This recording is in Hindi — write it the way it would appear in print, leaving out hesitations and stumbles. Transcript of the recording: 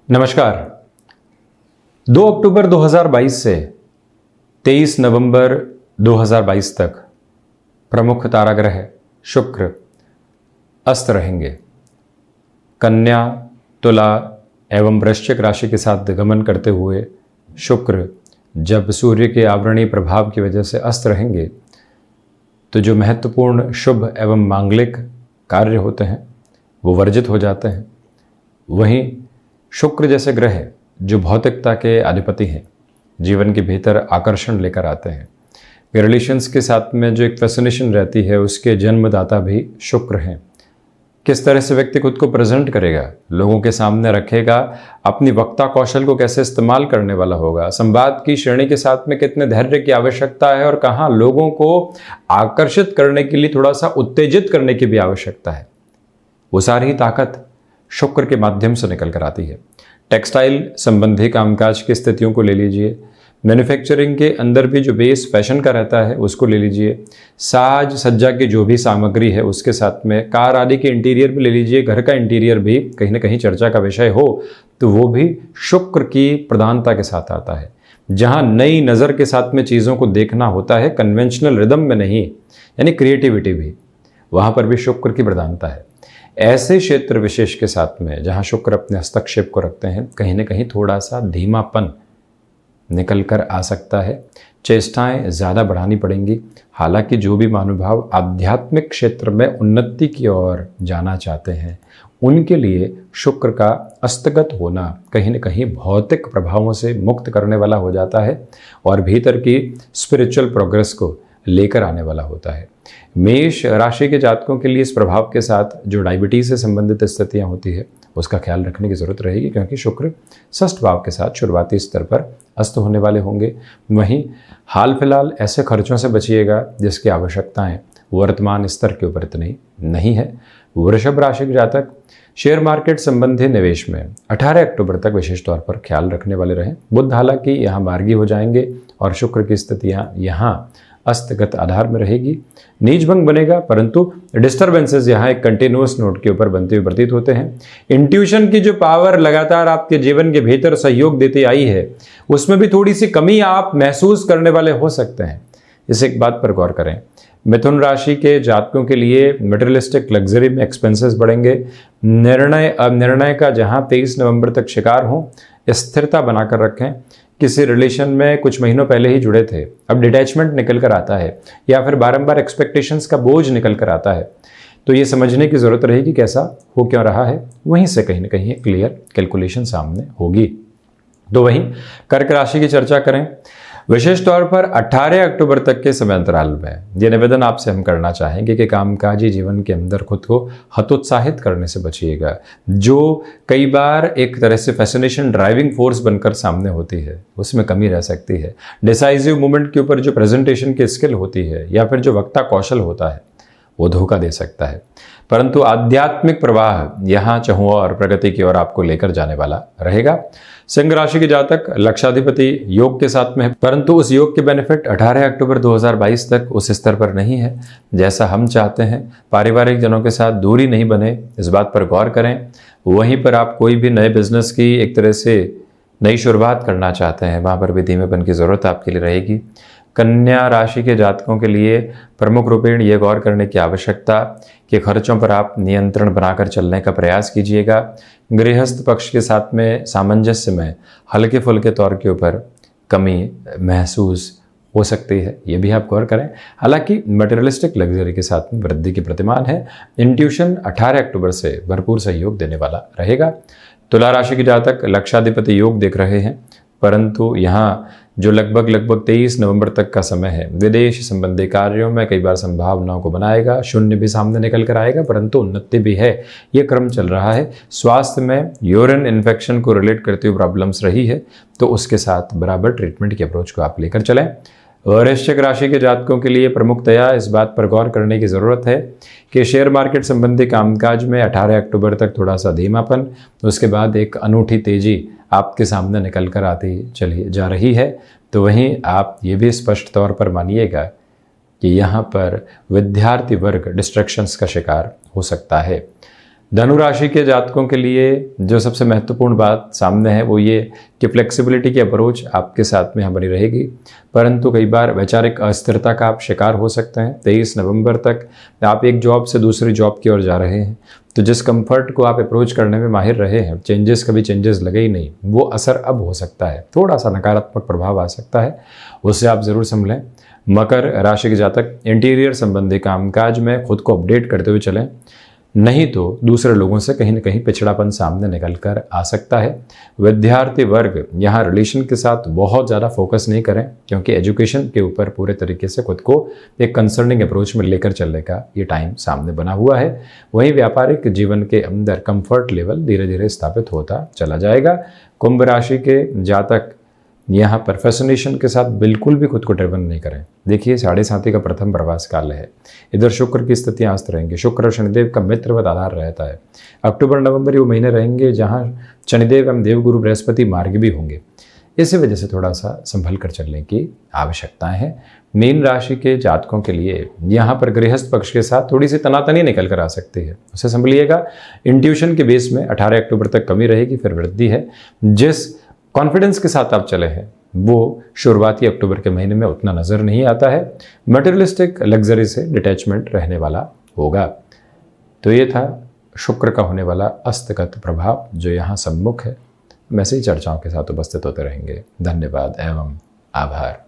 नमस्कार। 2 अक्टूबर 2022 से 23 नवंबर 2022 तक प्रमुख ताराग्रह शुक्र अस्त रहेंगे। कन्या, तुला एवं वृश्चिक राशि के साथ गमन करते हुए शुक्र जब सूर्य के आवरणीय प्रभाव की वजह से अस्त रहेंगे तो जो महत्वपूर्ण शुभ एवं मांगलिक कार्य होते हैं वो वर्जित हो जाते हैं। वहीं शुक्र जैसे ग्रह जो भौतिकता के अधिपति हैं, जीवन के भीतर आकर्षण लेकर आते हैं, रिलेशंस के साथ में जो एक फैसिनेशन रहती है उसके जन्मदाता भी शुक्र हैं। किस तरह से व्यक्ति खुद को प्रेजेंट करेगा, लोगों के सामने रखेगा, अपनी वक्ता कौशल को कैसे इस्तेमाल करने वाला होगा, संवाद की श्रेणी के साथ में कितने धैर्य की आवश्यकता है और कहाँ लोगों को आकर्षित करने के लिए थोड़ा सा उत्तेजित करने की भी आवश्यकता है, वो सारी ताकत शुक्र के माध्यम से निकल कर आती है। टेक्सटाइल संबंधी कामकाज की स्थितियों को ले लीजिए, मैन्युफैक्चरिंग के अंदर भी जो बेस फैशन का रहता है उसको ले लीजिए, साज सज्जा की जो भी सामग्री है उसके साथ में कार आदि के इंटीरियर भी ले लीजिए, घर का इंटीरियर भी कहीं ना कहीं चर्चा का विषय हो तो वो भी शुक्र की प्रधानता के साथ आता है। जहाँ नई नज़र के साथ में चीज़ों को देखना होता है, कन्वेंशनल रिदम में नहीं, यानी क्रिएटिविटी भी, वहाँ पर भी शुक्र की प्रधानता है। ऐसे क्षेत्र विशेष के साथ में जहाँ शुक्र अपने हस्तक्षेप को रखते हैं, कहीं ना कहीं थोड़ा सा धीमापन निकल कर आ सकता है, चेष्टाएं ज़्यादा बढ़ानी पड़ेंगी। हालांकि जो भी महानुभाव आध्यात्मिक क्षेत्र में उन्नति की ओर जाना चाहते हैं उनके लिए शुक्र का अस्तगत होना कहीं न कहीं भौतिक प्रभावों से मुक्त करने वाला हो जाता है और भीतर की स्पिरिचुअल प्रोग्रेस को लेकर आने वाला होता है। मेष राशि के जातकों के लिए इस प्रभाव के साथ जो डायबिटीज से संबंधित स्थितियां होती है उसका ख्याल रखने की जरूरत रहेगी, क्योंकि शुक्र षष्ठ भाव के साथ शुरुआती स्तर पर अस्त होने वाले होंगे। वहीं हाल फिलहाल ऐसे खर्चों से बचिएगा जिसकी आवश्यकताएं वर्तमान स्तर के ऊपर इतनी नहीं है। वृषभ राशि के जातक शेयर मार्केट संबंधी निवेश में 18 अक्टूबर तक विशेष तौर पर ख्याल रखने वाले रहें। बुध हालांकि यहाँ मार्गी हो जाएंगे और शुक्र की स्थितियाँ यहाँ अस्तगत आधार में रहेगी, नीच भंग बनेगा, परंतु डिस्टर्बेंसेस यहाँ एक कंटिन्यूअस नोट के ऊपर बनते हुए प्रतीत होते हैं। इंट्यूशन की जो पावर लगातार आपके जीवन के भीतर सहयोग देती आई है उसमें भी थोड़ी सी कमी आप महसूस करने वाले हो सकते हैं। इस एक बात पर गौर करें। मिथुन राशि के जातकों के लिए मटेरियलिस्टिक लग्जरी में एक्सपेंसेस बढ़ेंगे। निर्णय का जहाँ 23 नवंबर तक शिकार हो, स्थिरता बनाकर रखें। किसी रिलेशन में कुछ महीनों पहले ही जुड़े थे, अब डिटैचमेंट निकल कर आता है या फिर बारंबार एक्सपेक्टेशंस का बोझ निकल कर आता है, तो ये समझने की ज़रूरत रहेगी कैसा हो क्यों रहा है, वहीं से कहीं ना कहीं क्लियर कैलकुलेशन सामने होगी। तो वहीं कर्क राशि की चर्चा करें। विशेष तौर पर 18 अक्टूबर तक के समय अंतराल में ये निवेदन आपसे हम करना चाहेंगे कि कामकाजी जीवन के अंदर खुद को हतोत्साहित करने से बचिएगा। जो कई बार एक तरह से फैसिनेशन ड्राइविंग फोर्स बनकर सामने होती है उसमें कमी रह सकती है। डिसाइसिव मूवमेंट के ऊपर जो प्रेजेंटेशन की स्किल होती है या फिर जो वक्ता कौशल होता है वो धोखा दे सकता है, परंतु आध्यात्मिक प्रवाह यहाँ चहुओं और प्रगति की ओर आपको लेकर जाने वाला रहेगा। सिंह राशि के जातक लक्षाधिपति योग के साथ में है, परंतु उस योग के बेनिफिट 18 अक्टूबर 2022 तक उस स्तर पर नहीं है जैसा हम चाहते हैं। पारिवारिक जनों के साथ दूरी नहीं बने, इस बात पर गौर करें। वहीं पर आप कोई भी नए बिजनेस की एक तरह से नई शुरुआत करना चाहते हैं, वहाँ पर भी धीमेपन की ज़रूरत आपके लिए रहेगी। कन्या राशि के जातकों के लिए प्रमुख रूपेण ये गौर करने की आवश्यकता कि खर्चों पर आप नियंत्रण बनाकर चलने का प्रयास कीजिएगा। गृहस्थ पक्ष के साथ में सामंजस्य में हल्के फुल्के तौर के ऊपर कमी महसूस हो सकती है, ये भी आप गौर करें। हालांकि मटेरियलिस्टिक लग्जरी के साथ में वृद्धि के प्रतिमान है। इंट्यूशन 18 अक्टूबर से भरपूर सहयोग देने वाला रहेगा। तुला राशि के जातक लक्षाधिपति योग देख रहे हैं, परंतु यहाँ जो लगभग 23 नवंबर तक का समय है विदेश संबंधी कार्यों में कई बार संभावनाओं को बनाएगा। शून्य भी सामने निकल कर आएगा, परंतु उन्नति भी है, ये क्रम चल रहा है। स्वास्थ्य में यूरिन इन्फेक्शन को रिलेट करते हुए प्रॉब्लम्स रही है तो उसके साथ बराबर ट्रीटमेंट की अप्रोच को आप लेकर चलें। वृश्चिक राशि के जातकों के लिए प्रमुखतया इस बात पर गौर करने की ज़रूरत है कि शेयर मार्केट संबंधी कामकाज में 18 अक्टूबर तक थोड़ा सा धीमापन, उसके बाद एक अनूठी तेजी आपके सामने निकल कर आती चली जा रही है। तो वहीं आप ये भी स्पष्ट तौर पर मानिएगा कि यहाँ पर विद्यार्थी वर्ग डिस्ट्रैक्शंस का शिकार हो सकता है। धनु राशि के जातकों के लिए जो सबसे महत्वपूर्ण बात सामने है वो ये कि फ्लेक्सिबिलिटी की अप्रोच आपके साथ में यहाँ बनी रहेगी, परंतु कई बार वैचारिक अस्थिरता का आप शिकार हो सकते हैं। 23 नवंबर तक आप एक जॉब से दूसरी जॉब की ओर जा रहे हैं, तो जिस कंफर्ट को आप अप्रोच करने में माहिर रहे हैं, चेंजेस कभी चेंजेस लगे ही नहीं, वो असर अब हो सकता है, थोड़ा सा नकारात्मक प्रभाव आ सकता है, उससे आप ज़रूर संभलें। मकर राशि के जातक इंटीरियर संबंधी कामकाज में खुद को अपडेट करते हुए चलें, नहीं तो दूसरे लोगों से कहीं न कहीं पिछड़ापन सामने निकल कर आ सकता है। विद्यार्थी वर्ग यहाँ रिलेशन के साथ बहुत ज़्यादा फोकस नहीं करें, क्योंकि एजुकेशन के ऊपर पूरे तरीके से खुद को एक कंसर्निंग अप्रोच में लेकर चलने का ये टाइम सामने बना हुआ है। वहीं व्यापारिक जीवन के अंदर कंफर्ट लेवल धीरे धीरे स्थापित होता चला जाएगा। कुंभ राशि के जातक यहाँ पर फैसिनेशन के साथ बिल्कुल भी खुद को ड्रिवन नहीं करें। देखिए, 7.5 का प्रथम प्रवास काल है, इधर शुक्र की स्थितियाँ अस्त रहेंगी। शुक्र और शनिदेव का मित्रवत आधार रहता है। अक्टूबर नवंबर ये महीने रहेंगे जहाँ शनिदेव एवं देवगुरु बृहस्पति मार्ग भी होंगे, इसी वजह से थोड़ा सा संभल कर चलने की आवश्यकता है। मीन राशि के जातकों के लिए यहाँ पर गृहस्थ पक्ष के साथ थोड़ी सी तनातनी निकल कर आ सकती है, उसे संभलिएगा। इंट्यूशन के बेस में 18 अक्टूबर तक कमी रहेगी, फिर वृद्धि है। जिस कॉन्फिडेंस के साथ आप चले हैं वो शुरुआती अक्टूबर के महीने में उतना नज़र नहीं आता है। मटेरियलिस्टिक लग्जरी से डिटैचमेंट रहने वाला होगा। तो ये था शुक्र का होने वाला अस्तगत प्रभाव जो यहाँ सम्मुख है। हम ऐसे ही चर्चाओं के साथ उपस्थित होते रहेंगे। धन्यवाद एवं आभार।